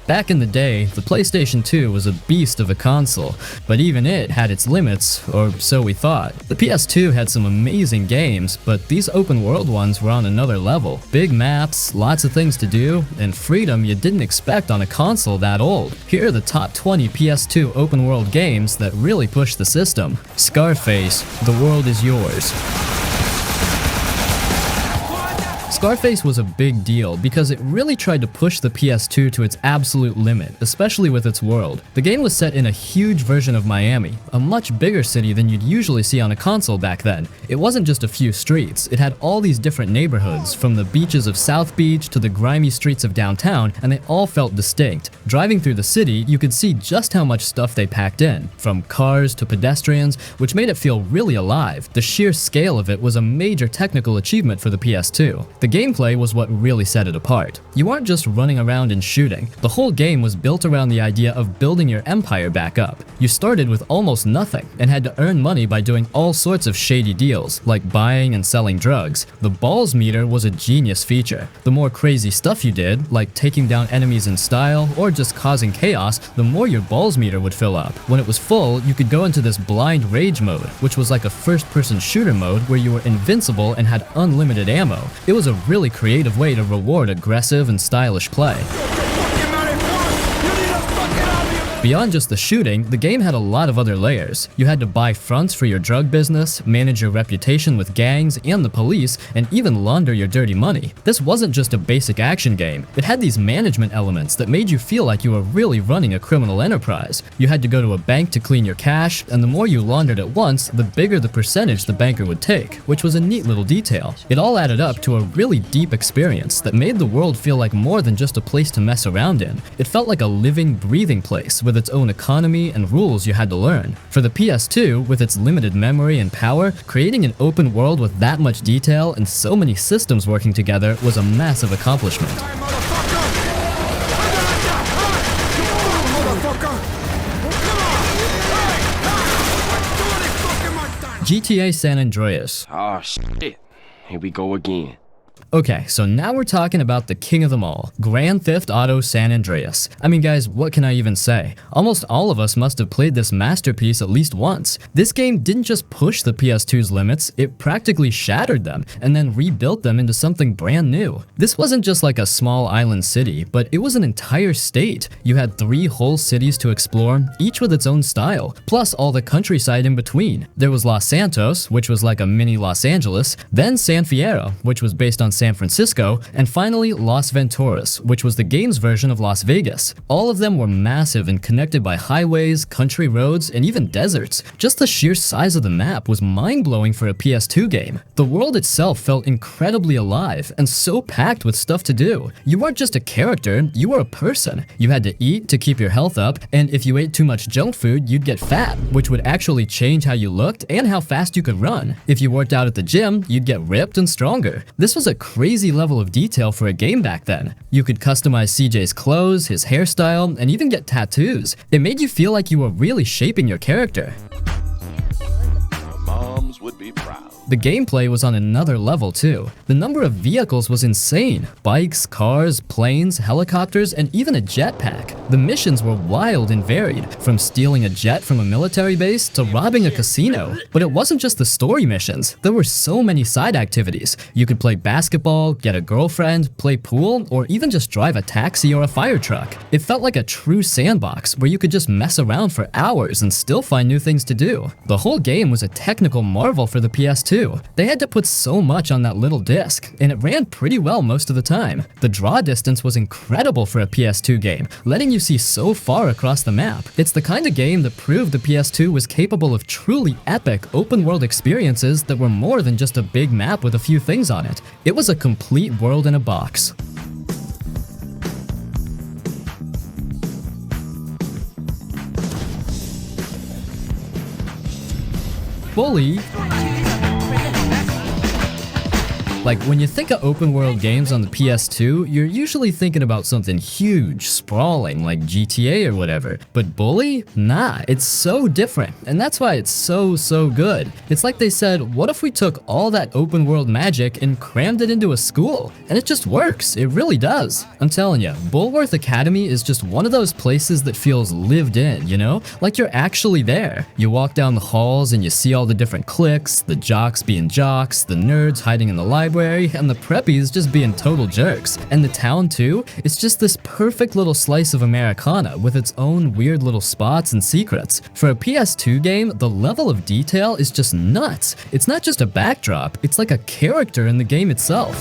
Back in the day, the PlayStation 2 was a beast of a console, but even it had its limits, or so we thought. The PS2 had some amazing games, but these open world ones were on another level. Big maps, lots of things to do, and freedom you didn't expect on a console that old. Here are the top 20 PS2 open world games that really pushed the system. Scarface, The World Is Yours. Scarface was a big deal because it really tried to push the PS2 to its absolute limit, especially with its world. The game was set in a huge version of Miami, a much bigger city than you'd usually see on a console back then. It wasn't just a few streets, it had all these different neighborhoods, from the beaches of South Beach to the grimy streets of downtown, and they all felt distinct. Driving through the city, you could see just how much stuff they packed in, from cars to pedestrians, which made it feel really alive. The sheer scale of it was a major technical achievement for the PS2. The gameplay was what really set it apart. You aren't just running around and shooting. The whole game was built around the idea of building your empire back up. You started with almost nothing and had to earn money by doing all sorts of shady deals, like buying and selling drugs. The balls meter was a genius feature. The more crazy stuff you did, like taking down enemies in style or just causing chaos, the more your balls meter would fill up. When it was full, you could go into this blind rage mode, which was like a first-person shooter mode where you were invincible and had unlimited ammo. It was a really creative way to reward aggressive and stylish play. Beyond just the shooting, the game had a lot of other layers. You had to buy fronts for your drug business, manage your reputation with gangs and the police, and even launder your dirty money. This wasn't just a basic action game. It had these management elements that made you feel like you were really running a criminal enterprise. You had to go to a bank to clean your cash, and the more you laundered at once, the bigger the percentage the banker would take, which was a neat little detail. It all added up to a really deep experience that made the world feel like more than just a place to mess around in. It felt like a living, breathing place with its own economy and rules you had to learn. For the PS2, with its limited memory and power, creating an open world with that much detail and so many systems working together was a massive accomplishment. GTA San Andreas. Oh shit, here we go again. Okay, so now we're talking about the king of them all, Grand Theft Auto San Andreas. I mean guys, what can I even say? Almost all of us must have played this masterpiece at least once. This game didn't just push the PS2's limits, it practically shattered them, and then rebuilt them into something brand new. This wasn't just like a small island city, but it was an entire state. You had 3 whole cities to explore, each with its own style, plus all the countryside in between. There was Los Santos, which was like a mini Los Angeles, then San Fierro, which was based on San Francisco, and finally Las Venturas, which was the game's version of Las Vegas. All of them were massive and connected by highways, country roads, and even deserts. Just the sheer size of the map was mind-blowing for a PS2 game. The world itself felt incredibly alive and so packed with stuff to do. You weren't just a character, you were a person. You had to eat to keep your health up, and if you ate too much junk food, you'd get fat, which would actually change how you looked and how fast you could run. If you worked out at the gym, you'd get ripped and stronger. This was a crazy level of detail for a game back then. You could customize CJ's clothes, his hairstyle, and even get tattoos. It made you feel like you were really shaping your character. Moms would be proud. The gameplay was on another level too. The number of vehicles was insane. Bikes, cars, planes, helicopters, and even a jetpack. The missions were wild and varied, from stealing a jet from a military base to robbing a casino. But it wasn't just the story missions. There were so many side activities. You could play basketball, get a girlfriend, play pool, or even just drive a taxi or a fire truck. It felt like a true sandbox where you could just mess around for hours and still find new things to do. The whole game was a technical marvel for the PS2. They had to put so much on that little disc, and it ran pretty well most of the time. The draw distance was incredible for a PS2 game, letting you see so far across the map. It's the kind of game that proved the PS2 was capable of truly epic open-world experiences that were more than just a big map with a few things on it. It was a complete world in a box. Bully. Like, when you think of open world games on the PS2, you're usually thinking about something huge, sprawling, like GTA or whatever. But Bully? Nah, it's so different, and that's why it's so good. It's like they said, what if we took all that open world magic and crammed it into a school? And it just works, it really does. I'm telling you, Bulworth Academy is just one of those places that feels lived in, you know? Like you're actually there. You walk down the halls and you see all the different cliques, the jocks being jocks, the nerds hiding in the library, and the preppies just being total jerks. And the town too, it's just this perfect little slice of Americana with its own weird little spots and secrets. For a PS2 game, the level of detail is just nuts. It's not just a backdrop, it's like a character in the game itself.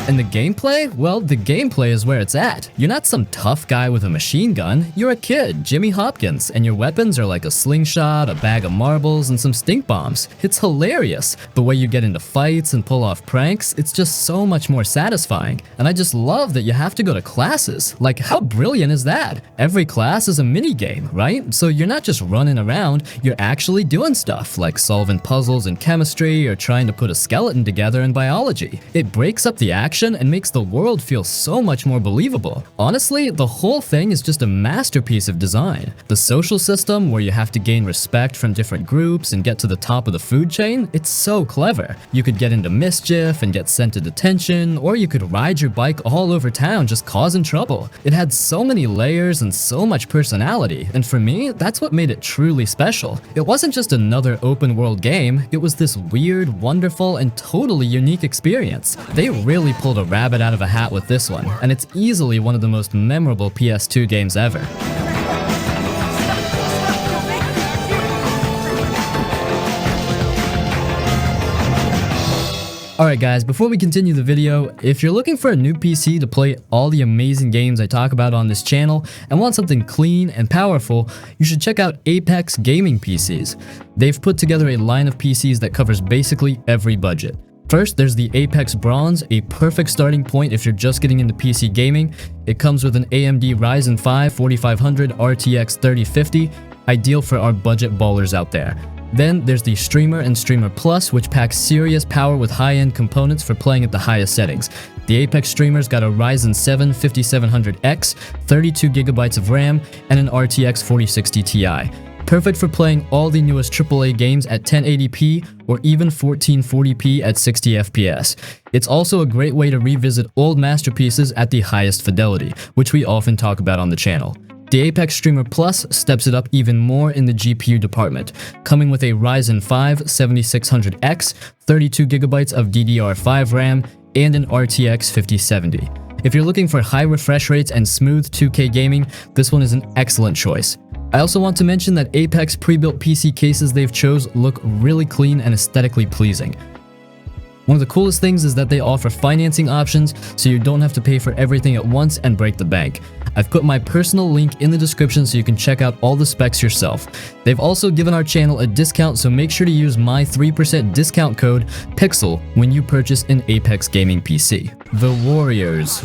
And the gameplay? Well, the gameplay is where it's at. You're not some tough guy with a machine gun. You're a kid, Jimmy Hopkins, and your weapons are like a slingshot, a bag of marbles, and some stink bombs. It's hilarious. The way you get into fights and pull off pranks, it's just so much more satisfying. And I just love that you have to go to classes. Like, how brilliant is that? Every class is a mini game, right? So you're not just running around, you're actually doing stuff, like solving puzzles in chemistry or trying to put a skeleton together in biology. It breaks up the action and makes the world feel so much more believable. Honestly, the whole thing is just a masterpiece of design. The social system, where you have to gain respect from different groups and get to the top of the food chain, it's so clever. You could get into mischief and get sent to detention, or you could ride your bike all over town just causing trouble. It had so many layers and so much personality, and for me, that's what made it truly special. It wasn't just another open world game, it was this weird, wonderful, and totally unique experience. They really pulled a rabbit out of a hat with this one, and it's easily one of the most memorable PS2 games ever. Alright guys, before we continue the video, if you're looking for a new PC to play all the amazing games I talk about on this channel and want something clean and powerful, you should check out Apex Gaming PCs. They've put together a line of PCs that covers basically every budget. First, there's the Apex Bronze, a perfect starting point if you're just getting into PC gaming. It comes with an AMD Ryzen 5 4500 RTX 3050, ideal for our budget ballers out there. Then there's the Streamer and Streamer Plus, which packs serious power with high-end components for playing at the highest settings. The Apex Streamer's got a Ryzen 7 5700X, 32GB of RAM, and an RTX 4060 Ti. Perfect for playing all the newest AAA games at 1080p or even 1440p at 60 FPS. It's also a great way to revisit old masterpieces at the highest fidelity, which we often talk about on the channel. The Apex Streamer Plus steps it up even more in the GPU department, coming with a Ryzen 5 7600X, 32GB of DDR5 RAM, and an RTX 5070. If you're looking for high refresh rates and smooth 2K gaming, this one is an excellent choice. I also want to mention that Apex pre-built PC cases they've chose look really clean and aesthetically pleasing. One of the coolest things is that they offer financing options, so you don't have to pay for everything at once and break the bank. I've put my personal link in the description so you can check out all the specs yourself. They've also given our channel a discount, so make sure to use my 3% discount code PIXEL when you purchase an Apex Gaming PC. The Warriors.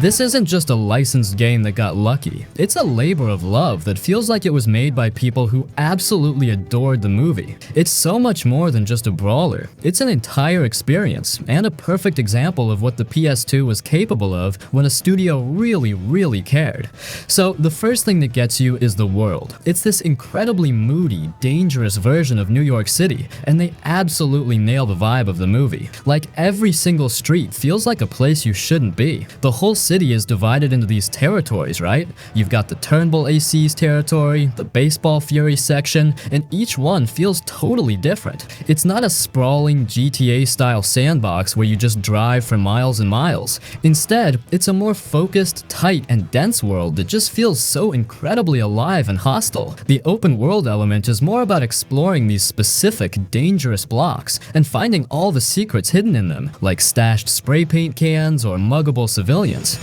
This isn't just a licensed game that got lucky. It's a labor of love that feels like it was made by people who absolutely adored the movie. It's so much more than just a brawler. It's an entire experience, and a perfect example of what the PS2 was capable of when a studio really cared. So the first thing that gets you is the world. It's this incredibly moody, dangerous version of New York City, and they absolutely nail the vibe of the movie. Like, every single street feels like a place you shouldn't be. The whole city is divided into these territories, right? You've got the Turnbull AC's territory, the Baseball Fury section, and each one feels totally different. It's not a sprawling GTA-style sandbox where you just drive for miles and miles. Instead, it's a more focused, tight, and dense world that just feels so incredibly alive and hostile. The open world element is more about exploring these specific, dangerous blocks and finding all the secrets hidden in them, like stashed spray paint cans or muggable civilians.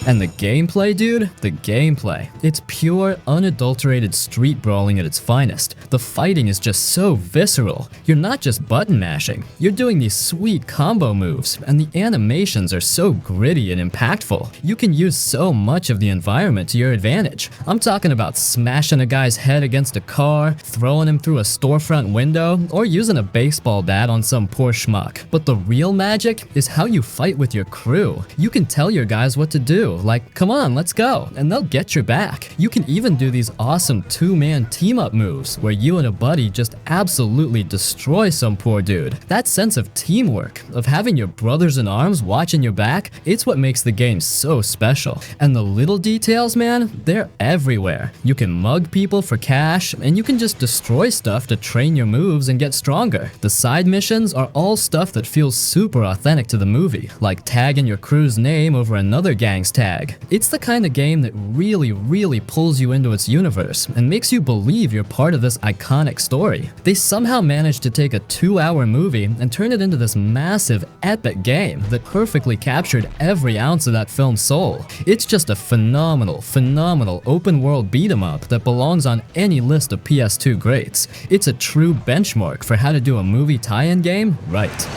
And the gameplay, dude, the gameplay. It's pure, unadulterated street brawling at its finest. The fighting is just so visceral. You're not just button mashing, you're doing these sweet combo moves, and the animations are so gritty and impactful. You can use so much of the environment to your advantage. I'm talking about smashing a guy's head against a car, throwing him through a storefront window, or using a baseball bat on some poor schmuck. But the real magic is how you fight with your crew. You can tell your guys what to do, like, come on, let's go, and they'll get your back. You can even do these awesome two-man team-up moves where you and a buddy just absolutely destroy some poor dude. That sense of teamwork, of having your brothers in arms watching your back, it's what makes the game so special. And the little details, man, they're everywhere. You can mug people for cash, and you can just destroy stuff to train your moves and get stronger. The side missions are all stuff that feels super authentic to the movie, like tagging your crew's name over another gang's tag. It's the kind of game that really pulls you into its universe and makes you believe you're part of this iconic story. They somehow managed to take a 2-hour movie and turn it into this massive, epic game that perfectly captured every ounce of that film's soul. It's just a phenomenal open-world beat-em-up that belongs on any list of PS2 greats. It's a true benchmark for how to do a movie tie-in game right.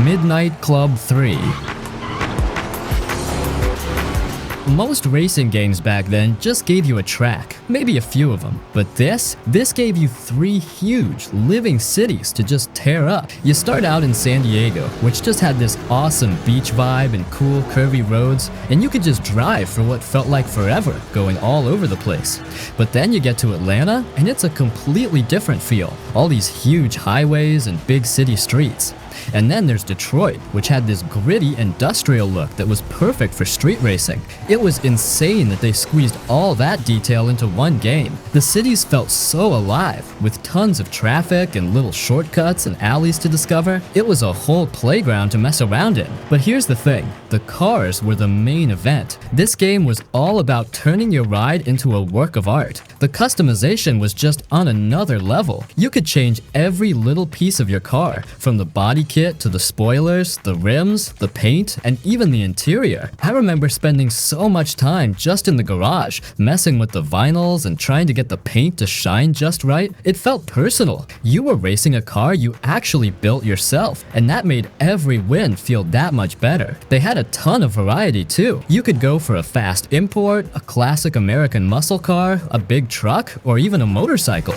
Midnight Club 3. Most racing games back then just gave you a track, maybe a few of them. But this gave you 3 huge, living cities to just tear up. You start out in San Diego, which just had this awesome beach vibe and cool curvy roads, and you could just drive for what felt like forever, going all over the place. But then you get to Atlanta, and it's a completely different feel. All these huge highways and big city streets. And then there's Detroit, which had this gritty industrial look that was perfect for street racing. It was insane that they squeezed all that detail into one game. The cities felt so alive, with tons of traffic and little shortcuts and alleys to discover. It was a whole playground to mess around in. But here's the thing, the cars were the main event. This game was all about turning your ride into a work of art. The customization was just on another level. You could change every little piece of your car, from the body kit to the spoilers, the rims, the paint, and even the interior. I remember spending so much time just in the garage, messing with the vinyls and trying to get the paint to shine just right. It felt personal. You were racing a car you actually built yourself, and that made every win feel that much better. They had a ton of variety too. You could go for a fast import, a classic American muscle car, a big truck, or even a motorcycle.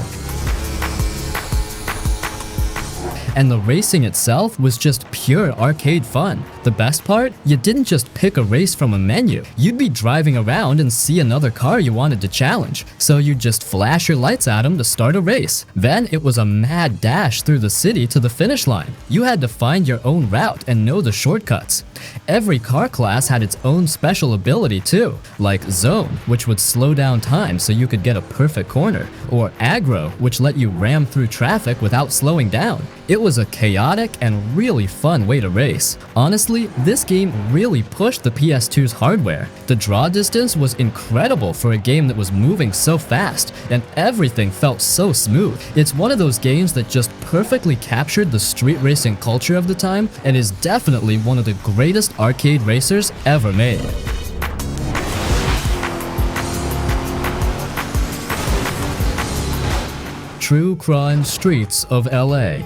And the racing itself was just pure arcade fun. The best part? You didn't just pick a race from a menu. You'd be driving around and see another car you wanted to challenge. So you'd just flash your lights at them to start a race. Then it was a mad dash through the city to the finish line. You had to find your own route and know the shortcuts. Every car class had its own special ability too, like Zone, which would slow down time so you could get a perfect corner, or Aggro, which let you ram through traffic without slowing down. It was a chaotic and really fun way to race. Honestly, this game really pushed the PS2's hardware. The draw distance was incredible for a game that was moving so fast, and everything felt so smooth. It's one of those games that just perfectly captured the street racing culture of the time, and is definitely one of the greatest arcade racers ever made. True Crime Streets of LA.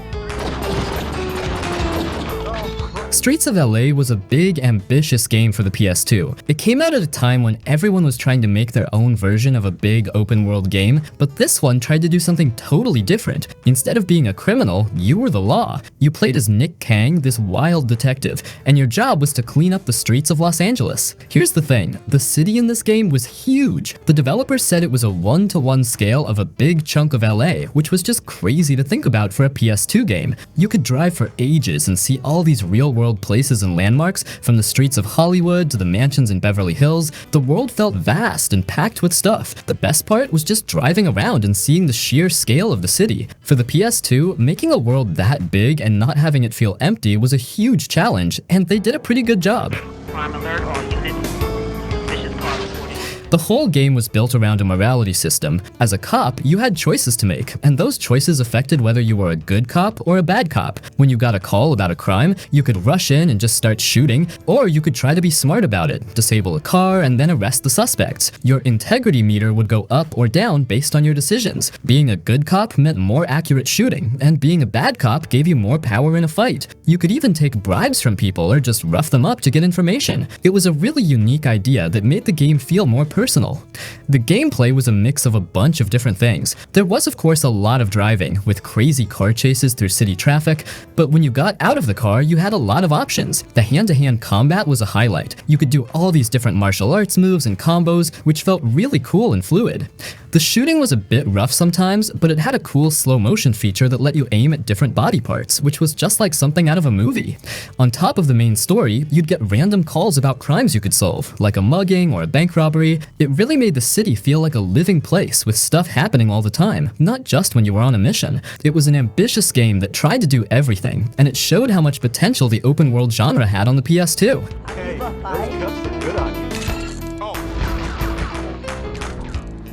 Streets of LA was a big, ambitious game for the PS2. It came out at a time when everyone was trying to make their own version of a big open-world game, but this one tried to do something totally different. Instead of being a criminal, you were the law. You played as Nick Kang, this wild detective, and your job was to clean up the streets of Los Angeles. Here's the thing, the city in this game was huge. The developers said it was a 1-to-1 scale of a big chunk of LA, which was just crazy to think about for a PS2 game. You could drive for ages and see all these real-world places and landmarks, from the streets of Hollywood to the mansions in Beverly Hills. The world felt vast and packed with stuff. The best part was just driving around and seeing the sheer scale of the city. For the PS2, making a world that big and not having it feel empty was a huge challenge, and they did a pretty good job. Crime alert, all units. Suspicious car reported. The whole game was built around a morality system. As a cop, you had choices to make, and those choices affected whether you were a good cop or a bad cop. When you got a call about a crime, you could rush in and just start shooting, or you could try to be smart about it, disable a car, and then arrest the suspects. Your integrity meter would go up or down based on your decisions. Being a good cop meant more accurate shooting, and being a bad cop gave you more power in a fight. You could even take bribes from people or just rough them up to get information. It was a really unique idea that made the game feel more personal. The gameplay was a mix of a bunch of different things. There was of course a lot of driving, with crazy car chases through city traffic, but when you got out of the car, you had a lot of options. The hand-to-hand combat was a highlight. You could do all these different martial arts moves and combos, which felt really cool and fluid. The shooting was a bit rough sometimes, but it had a cool slow motion feature that let you aim at different body parts, which was just like something out of a movie. On top of the main story, you'd get random calls about crimes you could solve, like a mugging or a bank robbery. It really made the city feel like a living place with stuff happening all the time, not just when you were on a mission. It was an ambitious game that tried to do everything, and it showed how much potential the open world genre had on the PS2. Hey, those cups look good on you.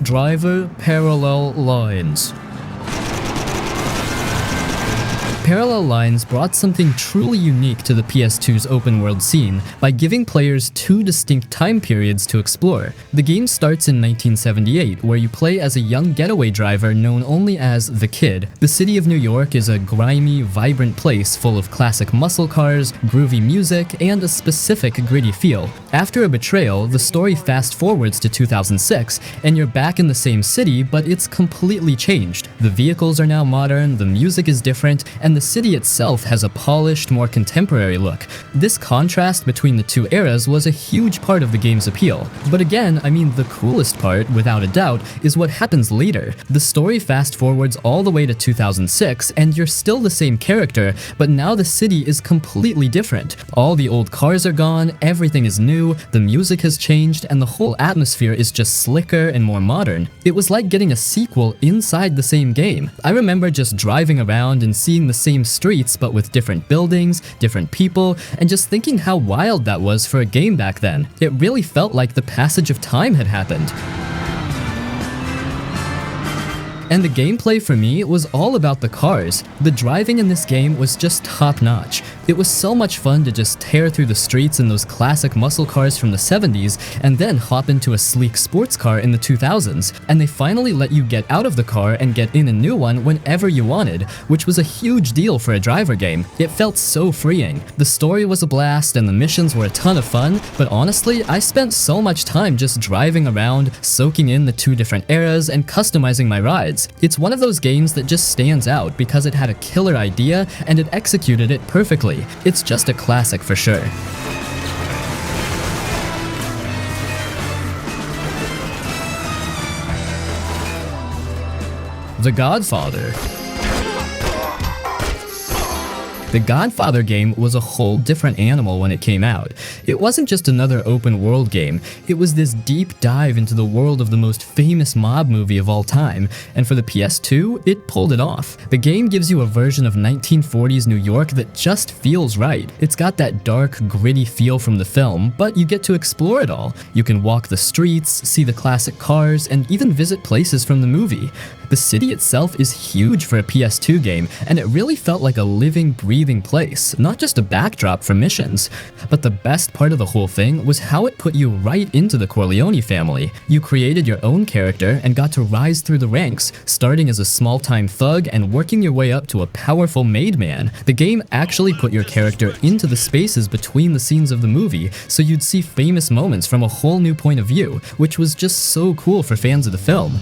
Driver Parallel Lines. Parallel Lines brought something truly unique to the PS2's open world scene by giving players two distinct time periods to explore. The game starts in 1978, where you play as a young getaway driver known only as the Kid. The city of New York is a grimy, vibrant place full of classic muscle cars, groovy music, and a specific gritty feel. After a betrayal, the story fast forwards to 2006, and you're back in the same city, but it's completely changed. The vehicles are now modern, the music is different, and the city itself has a polished, more contemporary look. This contrast between the two eras was a huge part of the game's appeal. But again, I mean, the coolest part, without a doubt, is what happens later. The story fast forwards all the way to 2006, and you're still the same character, but now the city is completely different. All the old cars are gone, everything is new, the music has changed, and the whole atmosphere is just slicker and more modern. It was like getting a sequel inside the same game. I remember just driving around and seeing the same streets but with different buildings, different people, and just thinking how wild that was for a game back then. It really felt like the passage of time had happened. And the gameplay for me was all about the cars. The driving in this game was just top-notch. It was so much fun to just tear through the streets in those classic muscle cars from the 70s and then hop into a sleek sports car in the 2000s. And they finally let you get out of the car and get in a new one whenever you wanted, which was a huge deal for a driver game. It felt so freeing. The story was a blast and the missions were a ton of fun, but honestly, I spent so much time just driving around, soaking in the two different eras, and customizing my rides. It's one of those games that just stands out because it had a killer idea and it executed it perfectly. It's just a classic for sure. The Godfather. The Godfather game was a whole different animal when it came out. It wasn't just another open world game, it was this deep dive into the world of the most famous mob movie of all time, and for the PS2, it pulled it off. The game gives you a version of 1940s New York that just feels right. It's got that dark, gritty feel from the film, but you get to explore it all. You can walk the streets, see the classic cars, and even visit places from the movie. The city itself is huge for a PS2 game, and it really felt like a living, breathing place, not just a backdrop for missions. But the best part of the whole thing was how it put you right into the Corleone family. You created your own character and got to rise through the ranks, starting as a small-time thug and working your way up to a powerful made man. The game actually put your character into the spaces between the scenes of the movie, so you'd see famous moments from a whole new point of view, which was just so cool for fans of the film.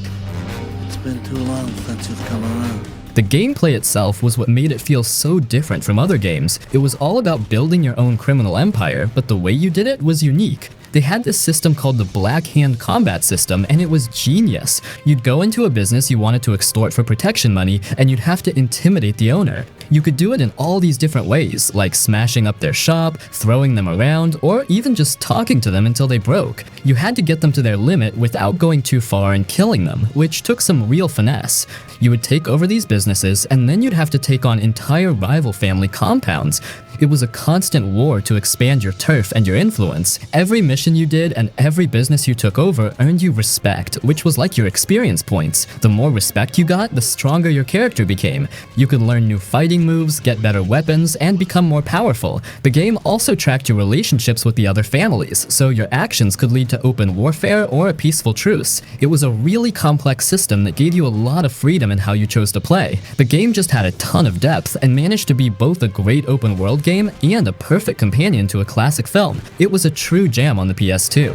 It's been too long since you've come around. The gameplay itself was what made it feel so different from other games. It was all about building your own criminal empire, but the way you did it was unique. They had this system called the Black Hand Combat System, and it was genius. You'd go into a business you wanted to extort for protection money, and you'd have to intimidate the owner. You could do it in all these different ways, like smashing up their shop, throwing them around, or even just talking to them until they broke. You had to get them to their limit without going too far and killing them, which took some real finesse. You would take over these businesses, and then you'd have to take on entire rival family compounds. It was a constant war to expand your turf and your influence. Every mission you did and every business you took over earned you respect, which was like your experience points. The more respect you got, the stronger your character became. You could learn new fighting moves, get better weapons, and become more powerful. The game also tracked your relationships with the other families, so your actions could lead to open warfare or a peaceful truce. It was a really complex system that gave you a lot of freedom in how you chose to play. The game just had a ton of depth and managed to be both a great open world game and a perfect companion to a classic film. It was a true jam on the PS2.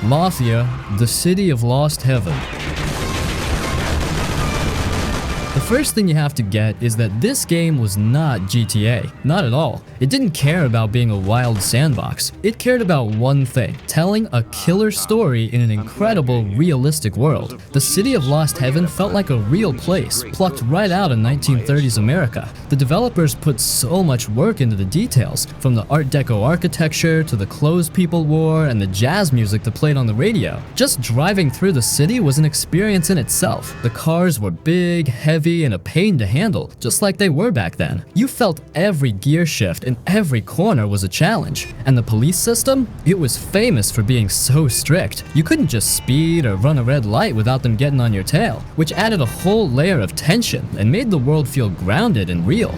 Mafia, the City of Lost Heaven. The first thing you have to get is that this game was not GTA. Not at all. It didn't care about being a wild sandbox. It cared about one thing: telling a killer story in an incredible, realistic world. The City of Lost Heaven felt like a real place, plucked right out of 1930s America. The developers put so much work into the details, from the Art Deco architecture to the clothes people wore and the jazz music that played on the radio. Just driving through the city was an experience in itself. The cars were big, heavy, and a pain to handle, just like they were back then. You felt every gear shift and every corner was a challenge. And the police system? It was famous for being so strict. You couldn't just speed or run a red light without them getting on your tail, which added a whole layer of tension and made the world feel grounded and real.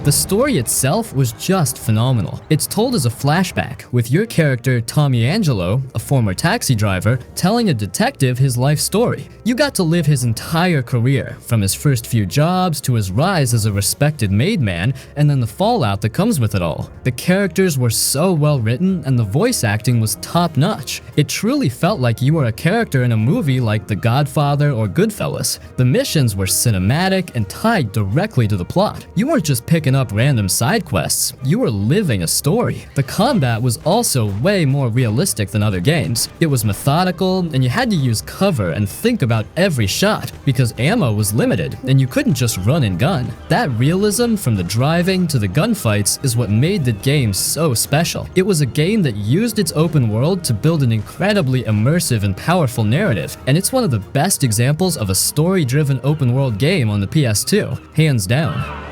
The story itself was just phenomenal. It's told as a flashback, with your character Tommy Angelo, a former taxi driver, telling a detective his life story. You got to live his entire career, from his first few jobs to his rise as a respected made man, and then the fallout that comes with it all. The characters were so well written and the voice acting was top notch. It truly felt like you were a character in a movie like The Godfather or Goodfellas. The missions were cinematic and tied directly to the plot. You weren't just picking up random side quests, you were living a story. The combat was also way more realistic than other games. It was methodical, and you had to use cover and think about every shot, because ammo was limited, and you couldn't just run and gun. That realism, from the driving to the gunfights, is what made the game so special. It was a game that used its open world to build an incredibly immersive and powerful narrative, and it's one of the best examples of a story-driven open world game on the PS2, hands down.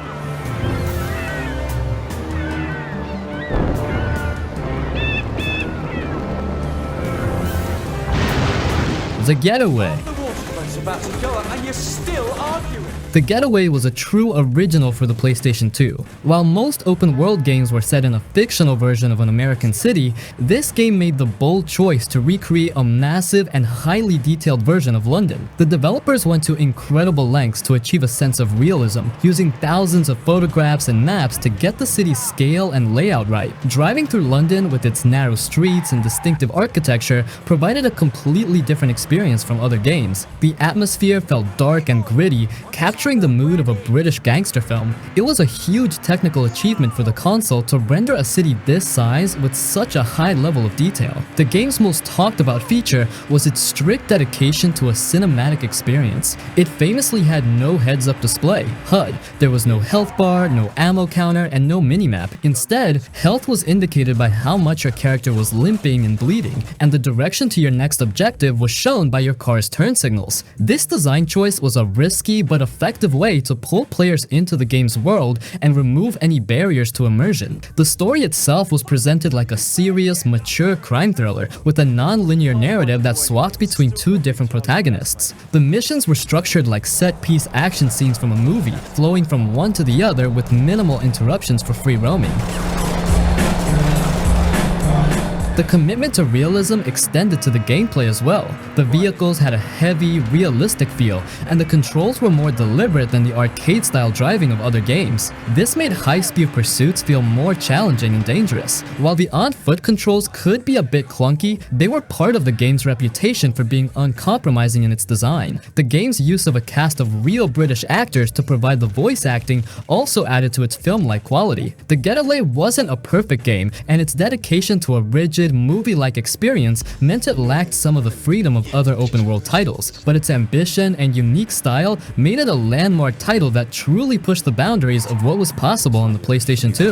The Getaway. The Getaway was a true original for the PlayStation 2. While most open-world games were set in a fictional version of an American city, this game made the bold choice to recreate a massive and highly detailed version of London. The developers went to incredible lengths to achieve a sense of realism, using thousands of photographs and maps to get the city's scale and layout right. Driving through London with its narrow streets and distinctive architecture provided a completely different experience from other games. The atmosphere felt dark and gritty, capturing the mood of a British gangster film. It was a huge technical achievement for the console to render a city this size with such a high level of detail. The game's most talked about feature was its strict dedication to a cinematic experience. It famously had no heads-up display, HUD. There was no health bar, no ammo counter, and no minimap. Instead, health was indicated by how much your character was limping and bleeding, and the direction to your next objective was shown by your car's turn signals. This design choice was a risky but effective way to pull players into the game's world and remove any barriers to immersion. The story itself was presented like a serious, mature crime thriller with a non-linear narrative that swapped between two different protagonists. The missions were structured like set-piece action scenes from a movie, flowing from one to the other with minimal interruptions for free roaming. The commitment to realism extended to the gameplay as well. The vehicles had a heavy, realistic feel, and the controls were more deliberate than the arcade-style driving of other games. This made high-speed pursuits feel more challenging and dangerous. While the on-foot controls could be a bit clunky, they were part of the game's reputation for being uncompromising in its design. The game's use of a cast of real British actors to provide the voice acting also added to its film-like quality. The Getaway wasn't a perfect game, and its dedication to a rigid, movie-like experience meant it lacked some of the freedom of other open-world titles, but its ambition and unique style made it a landmark title that truly pushed the boundaries of what was possible on the PlayStation 2.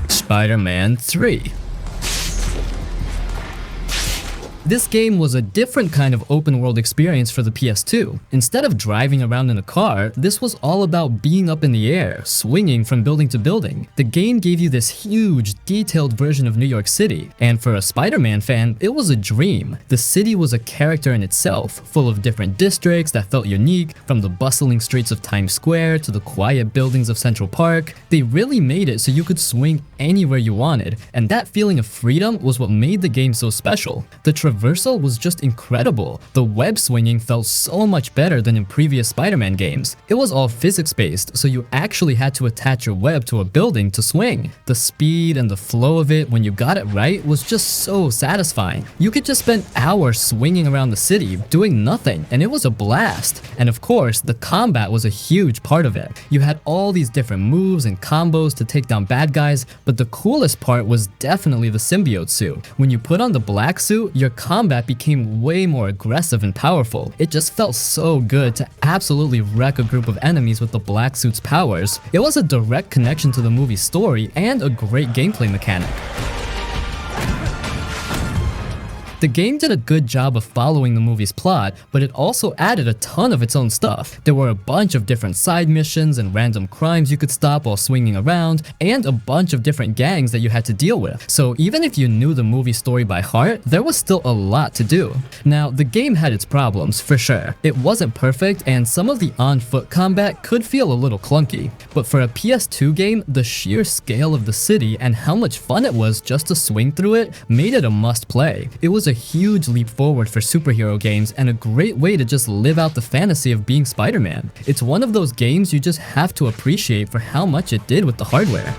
Spider-Man 3. This game was a different kind of open-world experience for the PS2. Instead of driving around in a car, this was all about being up in the air, swinging from building to building. The game gave you this huge, detailed version of New York City, and for a Spider-Man fan, it was a dream. The city was a character in itself, full of different districts that felt unique, from the bustling streets of Times Square to the quiet buildings of Central Park. They really made it so you could swing anywhere you wanted, and that feeling of freedom was what made the game so special. The traversal was just incredible. The web swinging felt so much better than in previous Spider-Man games. It was all physics-based, so you actually had to attach your web to a building to swing. The speed and the flow of it when you got it right was just so satisfying. You could just spend hours swinging around the city, doing nothing, and it was a blast. And of course, the combat was a huge part of it. You had all these different moves and combos to take down bad guys, but the coolest part was definitely the symbiote suit. When you put on the black suit, your combat became way more aggressive and powerful. It just felt so good to absolutely wreck a group of enemies with the black suit's powers. It was a direct connection to the movie's story and a great gameplay mechanic. The game did a good job of following the movie's plot, but it also added a ton of its own stuff. There were a bunch of different side missions and random crimes you could stop while swinging around, and a bunch of different gangs that you had to deal with. So even if you knew the movie story by heart, there was still a lot to do. Now, the game had its problems, for sure. It wasn't perfect, and some of the on-foot combat could feel a little clunky. But for a PS2 game, the sheer scale of the city and how much fun it was just to swing through it made it a must-play. It was a huge leap forward for superhero games and a great way to just live out the fantasy of being Spider-Man. It's one of those games you just have to appreciate for how much it did with the hardware.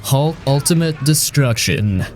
Hulk Ultimate Destruction.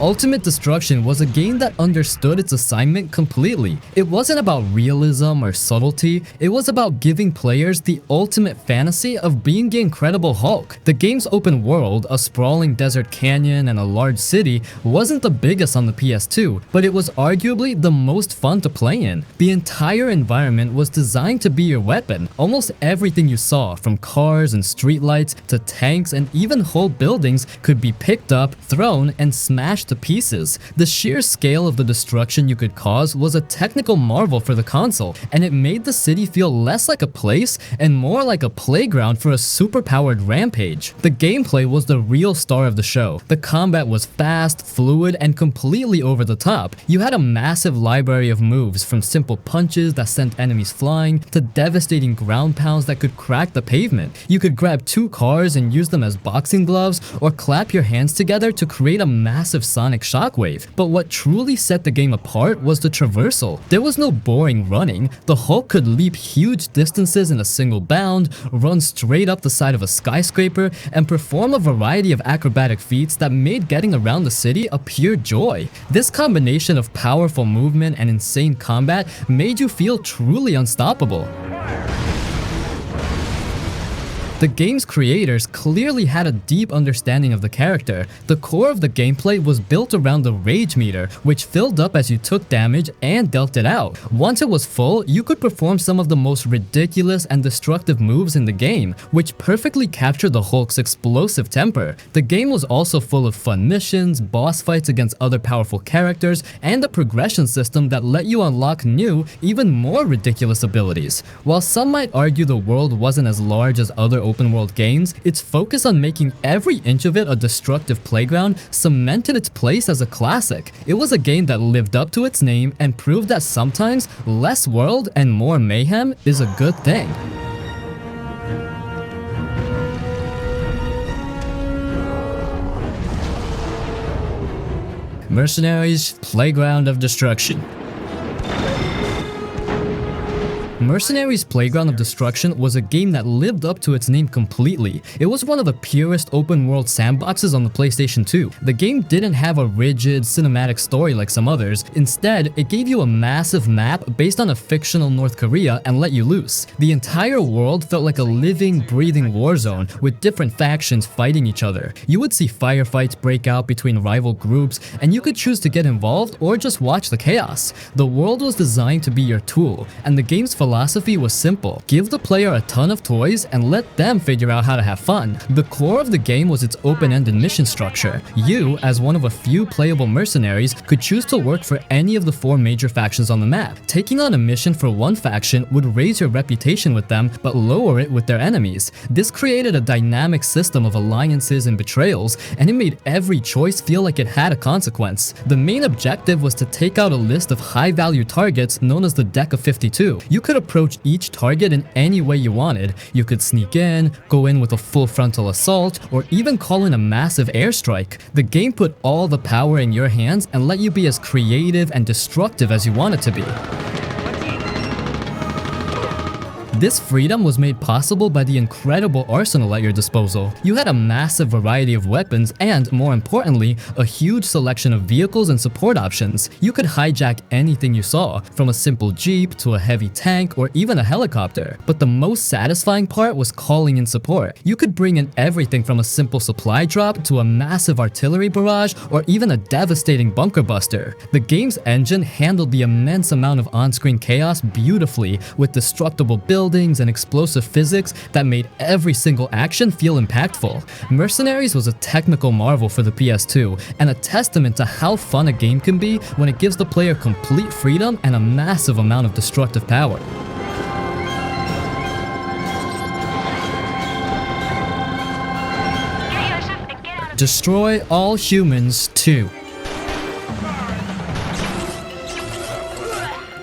Ultimate Destruction was a game that understood its assignment completely. It wasn't about realism or subtlety, it was about giving players the ultimate fantasy of being the Incredible Hulk. The game's open world, a sprawling desert canyon and a large city, wasn't the biggest on the PS2, but it was arguably the most fun to play in. The entire environment was designed to be your weapon. Almost everything you saw, from cars and streetlights to tanks and even whole buildings, could be picked up, thrown, and smashed to pieces. The sheer scale of the destruction you could cause was a technical marvel for the console, and it made the city feel less like a place and more like a playground for a super-powered rampage. The gameplay was the real star of the show. The combat was fast, fluid, and completely over the top. You had a massive library of moves, from simple punches that sent enemies flying to devastating ground pounds that could crack the pavement. You could grab two cars and use them as boxing gloves, or clap your hands together to create a massive sonic shockwave. But what truly set the game apart was the traversal. There was no boring running. The Hulk could leap huge distances in a single bound, run straight up the side of a skyscraper, and perform a variety of acrobatic feats that made getting around the city a pure joy. This combination of powerful movement and insane combat made you feel truly unstoppable. The game's creators clearly had a deep understanding of the character. The core of the gameplay was built around the rage meter, which filled up as you took damage and dealt it out. Once it was full, you could perform some of the most ridiculous and destructive moves in the game, which perfectly captured the Hulk's explosive temper. The game was also full of fun missions, boss fights against other powerful characters, and a progression system that let you unlock new, even more ridiculous abilities. While some might argue the world wasn't as large as other open world games, its focus on making every inch of it a destructive playground cemented its place as a classic. It was a game that lived up to its name and proved that sometimes less world and more mayhem is a good thing. Mercenaries, Playground of Destruction. Mercenaries Playground of Destruction was a game that lived up to its name completely. It was one of the purest open-world sandboxes on the PlayStation 2. The game didn't have a rigid, cinematic story like some others. Instead, it gave you a massive map based on a fictional North Korea and let you loose. The entire world felt like a living, breathing war zone with different factions fighting each other. You would see firefights break out between rival groups, and you could choose to get involved or just watch the chaos. The world was designed to be your tool, and the game's philosophy was simple. Give the player a ton of toys and let them figure out how to have fun. The core of the game was its open-ended mission structure. You, as one of a few playable mercenaries, could choose to work for any of the 4 major factions on the map. Taking on a mission for one faction would raise your reputation with them but lower it with their enemies. This created a dynamic system of alliances and betrayals, and it made every choice feel like it had a consequence. The main objective was to take out a list of high-value targets known as the Deck of 52. You could approach each target in any way you wanted. You could sneak in, go in with a full frontal assault, or even call in a massive airstrike. The game put all the power in your hands and let you be as creative and destructive as you wanted to be. This freedom was made possible by the incredible arsenal at your disposal. You had a massive variety of weapons and, more importantly, a huge selection of vehicles and support options. You could hijack anything you saw, from a simple jeep to a heavy tank or even a helicopter. But the most satisfying part was calling in support. You could bring in everything from a simple supply drop to a massive artillery barrage or even a devastating bunker buster. The game's engine handled the immense amount of on-screen chaos beautifully, with destructible builds and explosive physics that made every single action feel impactful. Mercenaries was a technical marvel for the PS2 and a testament to how fun a game can be when it gives the player complete freedom and a massive amount of destructive power. Destroy All Humans 2.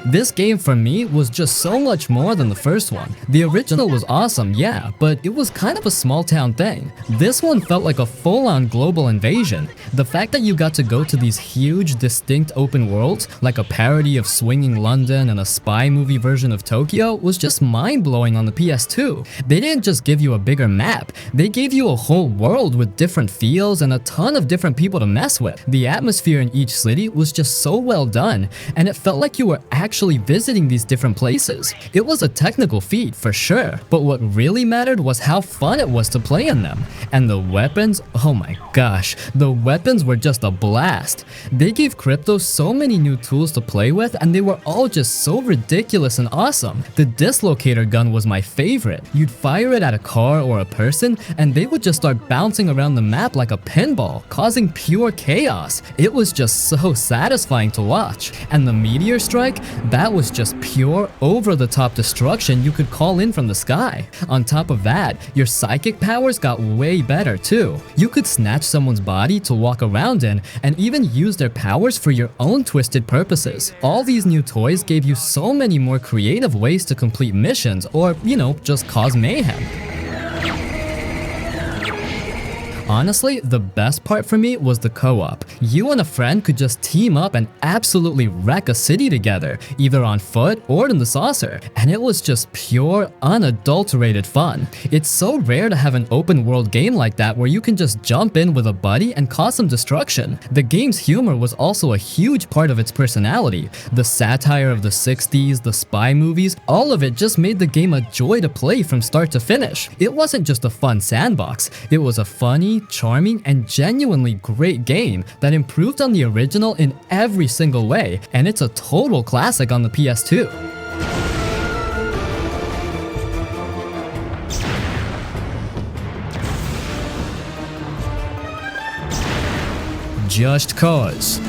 This game for me was just so much more than the first one. The original was awesome, yeah, but it was kind of a small town thing. This one felt like a full-on global invasion. The fact that you got to go to these huge, distinct open worlds, like a parody of Swinging London and a spy movie version of Tokyo, was just mind-blowing on the PS2. They didn't just give you a bigger map, they gave you a whole world with different feels and a ton of different people to mess with. The atmosphere in each city was just so well done, and it felt like you were actually visiting these different places. It was a technical feat for sure, but what really mattered was how fun it was to play in them. And the weapons, oh my gosh, the weapons were just a blast. They gave Crypto so many new tools to play with, and they were all just so ridiculous and awesome. The dislocator gun was my favorite. You'd fire it at a car or a person, and they would just start bouncing around the map like a pinball, causing pure chaos. It was just so satisfying to watch. And the meteor strike, that was just pure, over-the-top destruction you could call in from the sky. On top of that, your psychic powers got way better too. You could snatch someone's body to walk around in, and even use their powers for your own twisted purposes. All these new toys gave you so many more creative ways to complete missions, or, just cause mayhem. Honestly, the best part for me was the co-op. You and a friend could just team up and absolutely wreck a city together, either on foot or in the saucer, and it was just pure, unadulterated fun. It's so rare to have an open world game like that where you can just jump in with a buddy and cause some destruction. The game's humor was also a huge part of its personality. The satire of the 60s, the spy movies, all of it just made the game a joy to play from start to finish. It wasn't just a fun sandbox, it was a funny, charming, and genuinely great game that improved on the original in every single way, and it's a total classic on the PS2. Just Cause.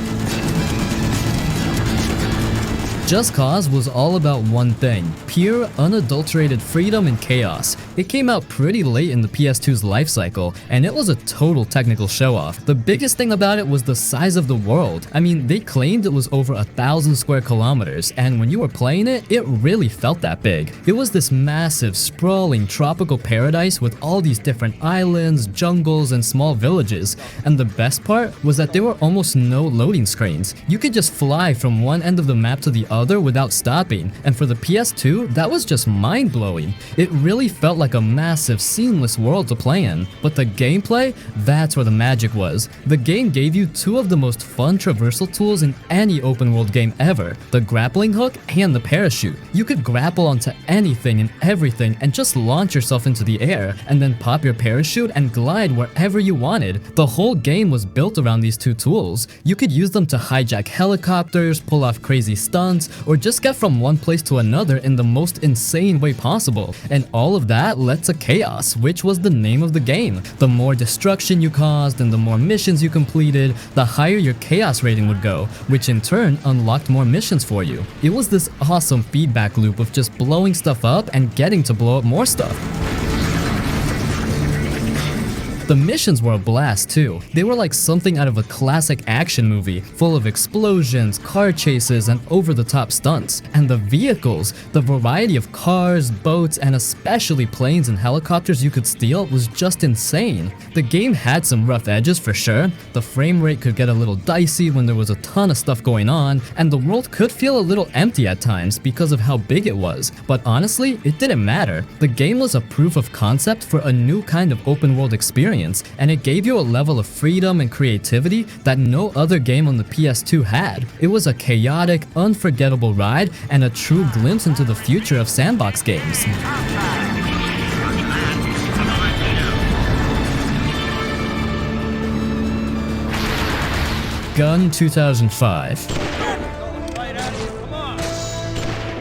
Just Cause was all about one thing: pure, unadulterated freedom and chaos. It came out pretty late in the PS2's life cycle, and it was a total technical show-off. The biggest thing about it was the size of the world. I mean, they claimed it was over 1,000 square kilometers, and when you were playing it, it really felt that big. It was this massive, sprawling tropical paradise with all these different islands, jungles, and small villages. And the best part was that there were almost no loading screens. You could just fly from one end of the map to the other without stopping, and for the PS2, that was just mind-blowing. It really felt like a massive, seamless world to play in. But the gameplay, that's where the magic was. The game gave you two of the most fun traversal tools in any open world game ever: the grappling hook and the parachute. You could grapple onto anything and everything and just launch yourself into the air, and then pop your parachute and glide wherever you wanted. The whole game was built around these two tools. You could use them to hijack helicopters, pull off crazy stunts, or just get from one place to another in the most insane way possible. And all of that led to Chaos, which was the name of the game. The more destruction you caused and the more missions you completed, the higher your Chaos rating would go, which in turn unlocked more missions for you. It was this awesome feedback loop of just blowing stuff up and getting to blow up more stuff. The missions were a blast too. They were like something out of a classic action movie, full of explosions, car chases, and over-the-top stunts. And the vehicles, the variety of cars, boats, and especially planes and helicopters you could steal was just insane. The game had some rough edges for sure. The frame rate could get a little dicey when there was a ton of stuff going on, and the world could feel a little empty at times because of how big it was. But honestly, it didn't matter. The game was a proof of concept for a new kind of open-world experience, and it gave you a level of freedom and creativity that no other game on the PS2 had. It was a chaotic, unforgettable ride and a true glimpse into the future of sandbox games. Gun 2005.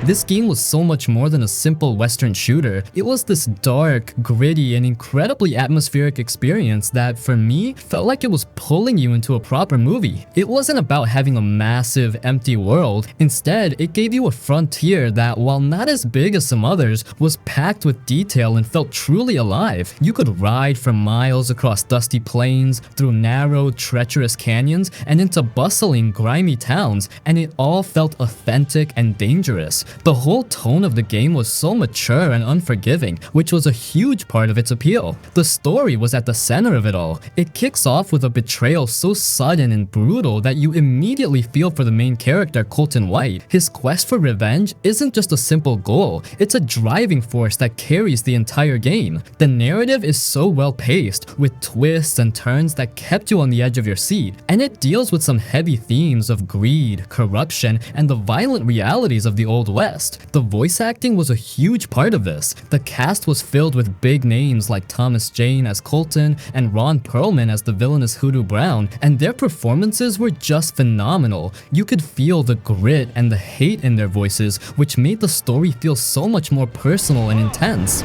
This game was so much more than a simple Western shooter. It was this dark, gritty, and incredibly atmospheric experience that, for me, felt like it was pulling you into a proper movie. It wasn't about having a massive, empty world. Instead, it gave you a frontier that, while not as big as some others, was packed with detail and felt truly alive. You could ride for miles across dusty plains, through narrow, treacherous canyons, and into bustling, grimy towns, and it all felt authentic and dangerous. The whole tone of the game was so mature and unforgiving, which was a huge part of its appeal. The story was at the center of it all. It kicks off with a betrayal so sudden and brutal that you immediately feel for the main character, Colton White. His quest for revenge isn't just a simple goal, it's a driving force that carries the entire game. The narrative is so well paced, with twists and turns that kept you on the edge of your seat, and it deals with some heavy themes of greed, corruption, and the violent realities of the Old West. The voice acting was a huge part of this. The cast was filled with big names like Thomas Jane as Colton and Ron Perlman as the villainous Hoodoo Brown, and their performances were just phenomenal. You could feel the grit and the hate in their voices, which made the story feel so much more personal and intense.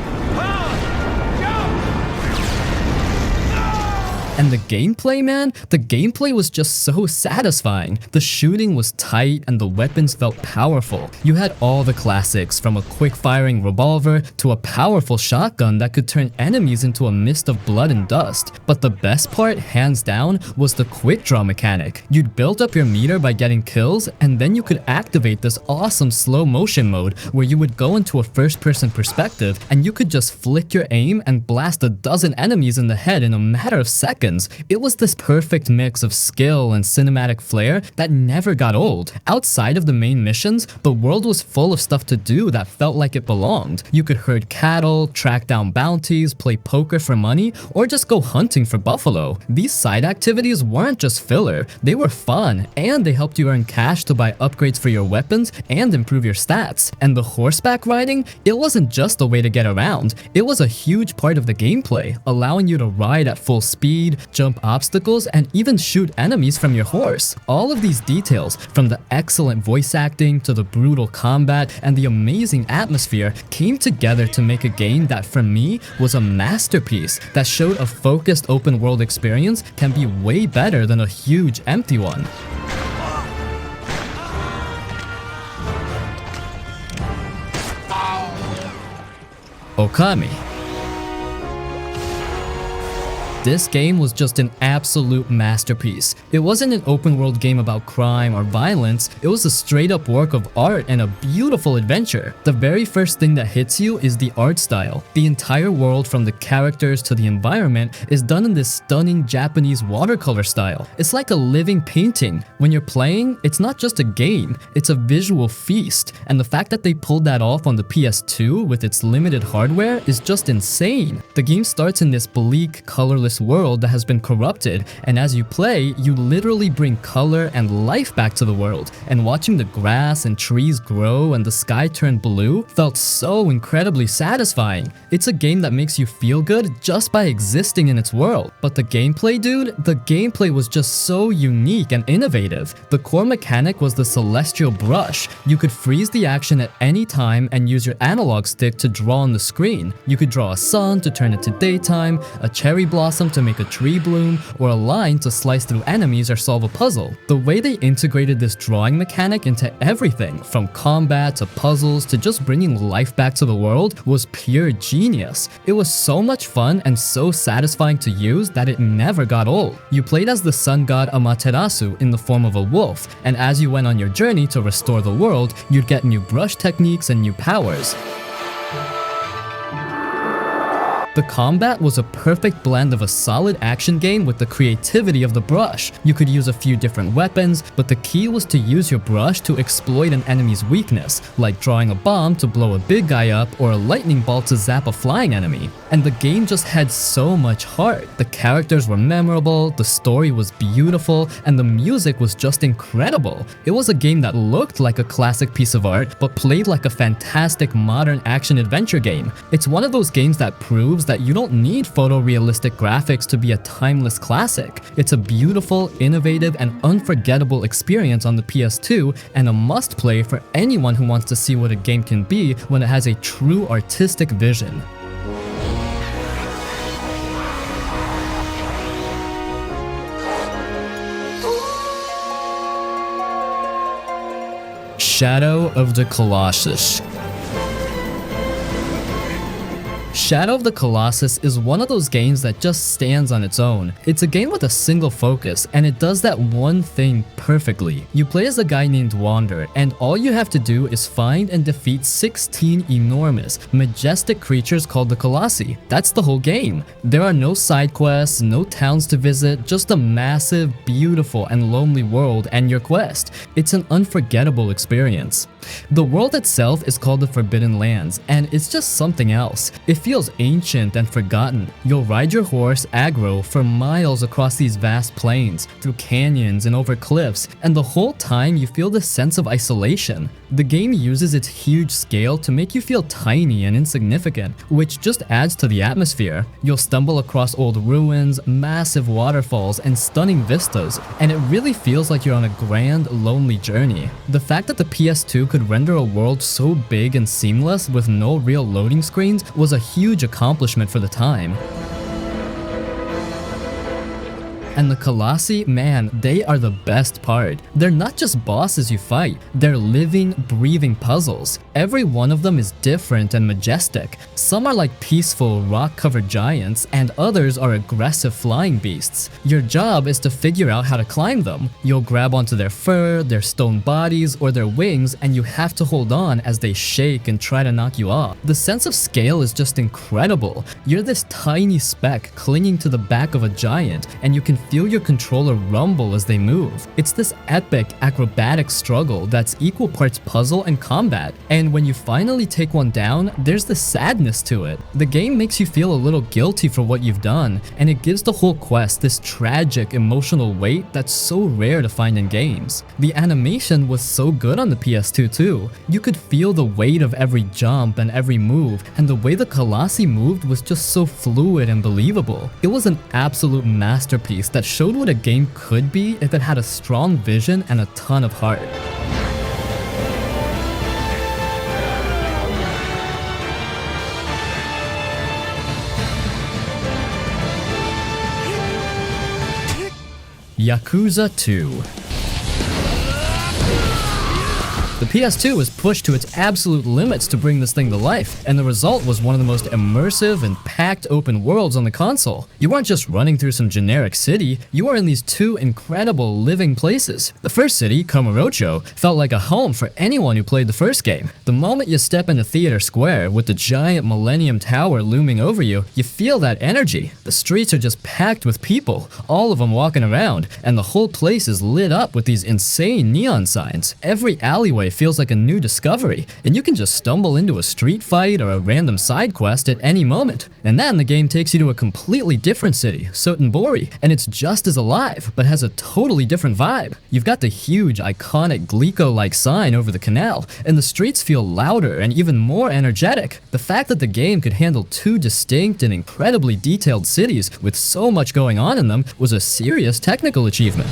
And the gameplay, man? The gameplay was just so satisfying. The shooting was tight and the weapons felt powerful. You had all the classics, from a quick-firing revolver to a powerful shotgun that could turn enemies into a mist of blood and dust. But the best part, hands down, was the quick draw mechanic. You'd build up your meter by getting kills, and then you could activate this awesome slow motion mode where you would go into a first-person perspective and you could just flick your aim and blast a dozen enemies in the head in a matter of seconds. It was this perfect mix of skill and cinematic flair that never got old. Outside of the main missions, the world was full of stuff to do that felt like it belonged. You could herd cattle, track down bounties, play poker for money, or just go hunting for buffalo. These side activities weren't just filler, they were fun, and they helped you earn cash to buy upgrades for your weapons and improve your stats. And the horseback riding, it wasn't just a way to get around, it was a huge part of the gameplay, allowing you to ride at full speed, jump obstacles, and even shoot enemies from your horse. All of these details, from the excellent voice acting to the brutal combat and the amazing atmosphere, came together to make a game that, for me, was a masterpiece that showed a focused open world experience can be way better than a huge empty one. Okami. This game was just an absolute masterpiece. It wasn't an open world game about crime or violence, it was a straight up work of art and a beautiful adventure. The very first thing that hits you is the art style. The entire world, from the characters to the environment, is done in this stunning Japanese watercolor style. It's like a living painting. When you're playing, it's not just a game, it's a visual feast. And the fact that they pulled that off on the PS2 with its limited hardware is just insane. The game starts in this bleak, colorless world that has been corrupted, and as you play, you literally bring color and life back to the world. And watching the grass and trees grow and the sky turn blue felt so incredibly satisfying. It's a game that makes you feel good just by existing in its world. But the gameplay, dude, the gameplay was just so unique and innovative. The core mechanic was the celestial brush. You could freeze the action at any time and use your analog stick to draw on the screen. You could draw a sun to turn it to daytime, a cherry blossom to make a tree bloom, or a line to slice through enemies or solve a puzzle. The way they integrated this drawing mechanic into everything, from combat to puzzles to just bringing life back to the world, was pure genius. It was so much fun and so satisfying to use that it never got old. You played as the sun god Amaterasu in the form of a wolf, and as you went on your journey to restore the world, you'd get new brush techniques and new powers. The combat was a perfect blend of a solid action game with the creativity of the brush. You could use a few different weapons, but the key was to use your brush to exploit an enemy's weakness, like drawing a bomb to blow a big guy up or a lightning bolt to zap a flying enemy. And the game just had so much heart. The characters were memorable, the story was beautiful, and the music was just incredible. It was a game that looked like a classic piece of art, but played like a fantastic modern action-adventure game. It's one of those games that proves that you don't need photorealistic graphics to be a timeless classic. It's a beautiful, innovative, and unforgettable experience on the PS2, and a must-play for anyone who wants to see what a game can be when it has a true artistic vision. Shadow of the Colossus. Shadow of the Colossus is one of those games that just stands on its own. It's a game with a single focus, and it does that one thing perfectly. You play as a guy named Wander, and all you have to do is find and defeat 16 enormous, majestic creatures called the Colossi. That's the whole game. There are no side quests, no towns to visit, just a massive, beautiful, and lonely world and your quest. It's an unforgettable experience. The world itself is called the Forbidden Lands, and it's just something else. It feels ancient and forgotten. You'll ride your horse, aggro, for miles across these vast plains, through canyons and over cliffs, and the whole time you feel this sense of isolation. The game uses its huge scale to make you feel tiny and insignificant, which just adds to the atmosphere. You'll stumble across old ruins, massive waterfalls, and stunning vistas, and it really feels like you're on a grand, lonely journey. The fact that the PS2 could render a world so big and seamless with no real loading screens was a huge accomplishment for the time. And the Colossi, man, they are the best part. They're not just bosses you fight, they're living, breathing puzzles. Every one of them is different and majestic. Some are like peaceful, rock-covered giants, and others are aggressive flying beasts. Your job is to figure out how to climb them. You'll grab onto their fur, their stone bodies, or their wings, and you have to hold on as they shake and try to knock you off. The sense of scale is just incredible. You're this tiny speck clinging to the back of a giant, and you can feel your controller rumble as they move. It's this epic acrobatic struggle that's equal parts puzzle and combat, and when you finally take one down, there's this sadness to it. The game makes you feel a little guilty for what you've done, and it gives the whole quest this tragic emotional weight that's so rare to find in games. The animation was so good on the PS2 too. You could feel the weight of every jump and every move, and the way the Colossi moved was just so fluid and believable. It was an absolute masterpiece that showed what a game could be if it had a strong vision and a ton of heart. Yakuza II. The PS2 was pushed to its absolute limits to bring this thing to life, and the result was one of the most immersive and packed open worlds on the console. You weren't just running through some generic city, you were in these two incredible living places. The first city, Kamurocho, felt like a home for anyone who played the first game. The moment you step into Theater Square with the giant Millennium Tower looming over you, you feel that energy. The streets are just packed with people, all of them walking around, and the whole place is lit up with these insane neon signs. Every alleyway feels like a new discovery, and you can just stumble into a street fight or a random side quest at any moment. And then the game takes you to a completely different city, Sotenbori, and it's just as alive, but has a totally different vibe. You've got the huge, iconic Glico-like sign over the canal, and the streets feel louder and even more energetic. The fact that the game could handle two distinct and incredibly detailed cities with so much going on in them was a serious technical achievement.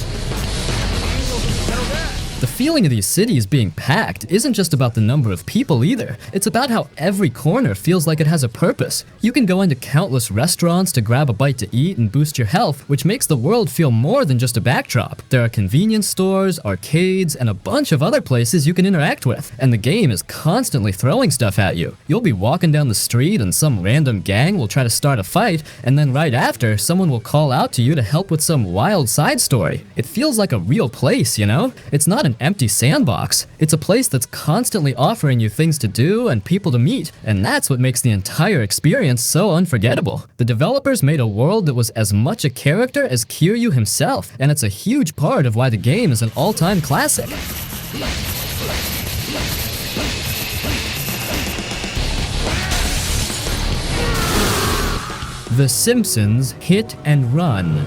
The feeling of these cities being packed isn't just about the number of people either. It's about how every corner feels like it has a purpose. You can go into countless restaurants to grab a bite to eat and boost your health, which makes the world feel more than just a backdrop. There are convenience stores, arcades, and a bunch of other places you can interact with, and the game is constantly throwing stuff at you. You'll be walking down the street and some random gang will try to start a fight, and then right after, someone will call out to you to help with some wild side story. It feels like a real place, you know? It's not an empty sandbox. It's a place that's constantly offering you things to do and people to meet, and that's what makes the entire experience so unforgettable. The developers made a world that was as much a character as Kiryu himself, and it's a huge part of why the game is an all-time classic. The Simpsons Hit and Run.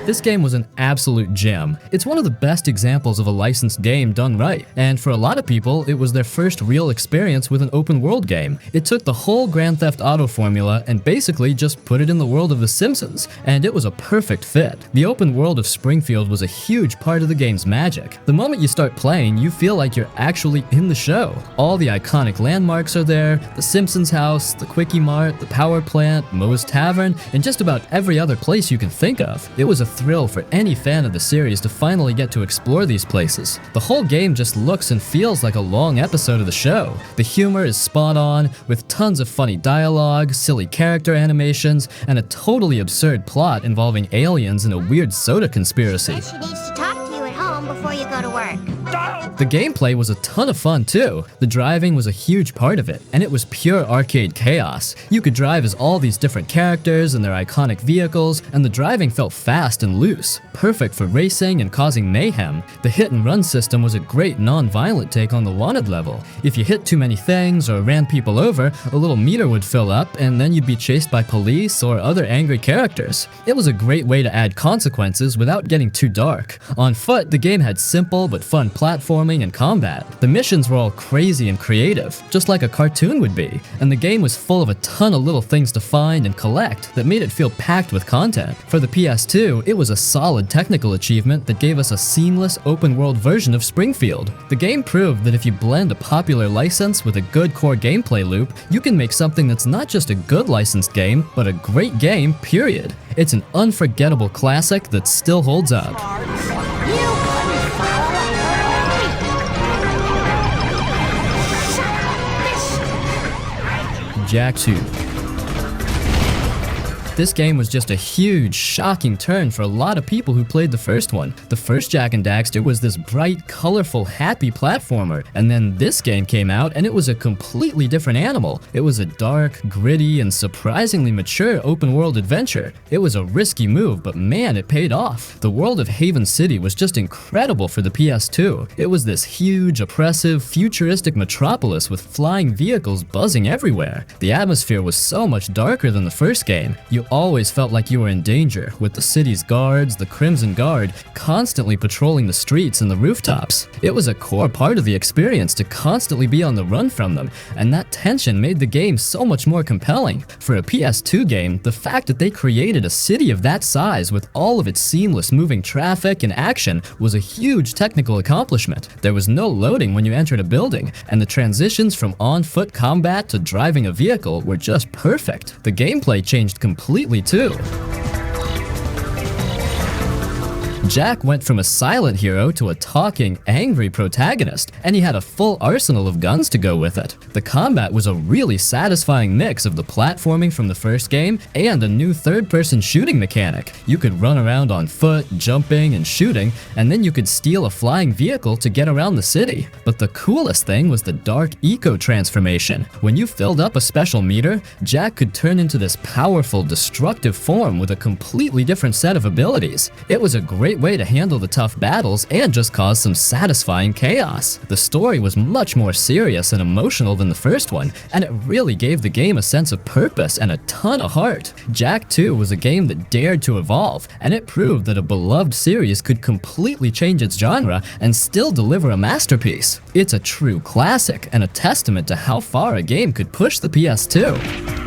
This game was an absolute gem. It's one of the best examples of a licensed game done right, and for a lot of people, it was their first real experience with an open world game. It took the whole Grand Theft Auto formula and basically just put it in the world of The Simpsons, and it was a perfect fit. The open world of Springfield was a huge part of the game's magic. The moment you start playing, you feel like you're actually in the show. All the iconic landmarks are there, the Simpsons house, the Quickie Mart, the power plant, Moe's Tavern, and just about every other place you can think of. It was a thrill for any fan of the series to finally get to explore these places. The whole game just looks and feels like a long episode of the show. The humor is spot on, with tons of funny dialogue, silly character animations, and a totally absurd plot involving aliens and a weird soda conspiracy. She needs to talk to you at home before you go to work. The gameplay was a ton of fun too. The driving was a huge part of it, and it was pure arcade chaos. You could drive as all these different characters and their iconic vehicles, and the driving felt fast and loose, perfect for racing and causing mayhem. The hit and run system was a great non-violent take on the wanted level. If you hit too many things or ran people over, a little meter would fill up, and then you'd be chased by police or other angry characters. It was a great way to add consequences without getting too dark. On foot, the game had simple but fun platforming and combat. The missions were all crazy and creative, just like a cartoon would be, and the game was full of a ton of little things to find and collect that made it feel packed with content. For the PS2, it was a solid technical achievement that gave us a seamless open-world version of Springfield. The game proved that if you blend a popular license with a good core gameplay loop, you can make something that's not just a good licensed game, but a great game, period. It's an unforgettable classic that still holds up. Jak II. This game was just a huge, shocking turn for a lot of people who played the first one. The first Jak and Daxter was this bright, colorful, happy platformer, and then this game came out and it was a completely different animal. It was a dark, gritty, and surprisingly mature open-world adventure. It was a risky move, but man, it paid off. The world of Haven City was just incredible for the PS2. It was this huge, oppressive, futuristic metropolis with flying vehicles buzzing everywhere. The atmosphere was so much darker than the first game. You always felt like you were in danger, with the city's guards, the Crimson Guard, constantly patrolling the streets and the rooftops. It was a core part of the experience to constantly be on the run from them, and that tension made the game so much more compelling. For a PS2 game, the fact that they created a city of that size with all of its seamless moving traffic and action was a huge technical accomplishment. There was no loading when you entered a building, and the transitions from on-foot combat to driving a vehicle were just perfect. The gameplay changed completely too. Jak went from a silent hero to a talking, angry protagonist, and he had a full arsenal of guns to go with it. The combat was a really satisfying mix of the platforming from the first game and a new third-person shooting mechanic. You could run around on foot, jumping and shooting, and then you could steal a flying vehicle to get around the city. But the coolest thing was the dark eco transformation. When you filled up a special meter, Jak could turn into this powerful, destructive form with a completely different set of abilities. It was a great way to handle the tough battles and just cause some satisfying chaos. The story was much more serious and emotional than the first one, and it really gave the game a sense of purpose and a ton of heart. Jak II was a game that dared to evolve, and it proved that a beloved series could completely change its genre and still deliver a masterpiece. It's a true classic and a testament to how far a game could push the PS2.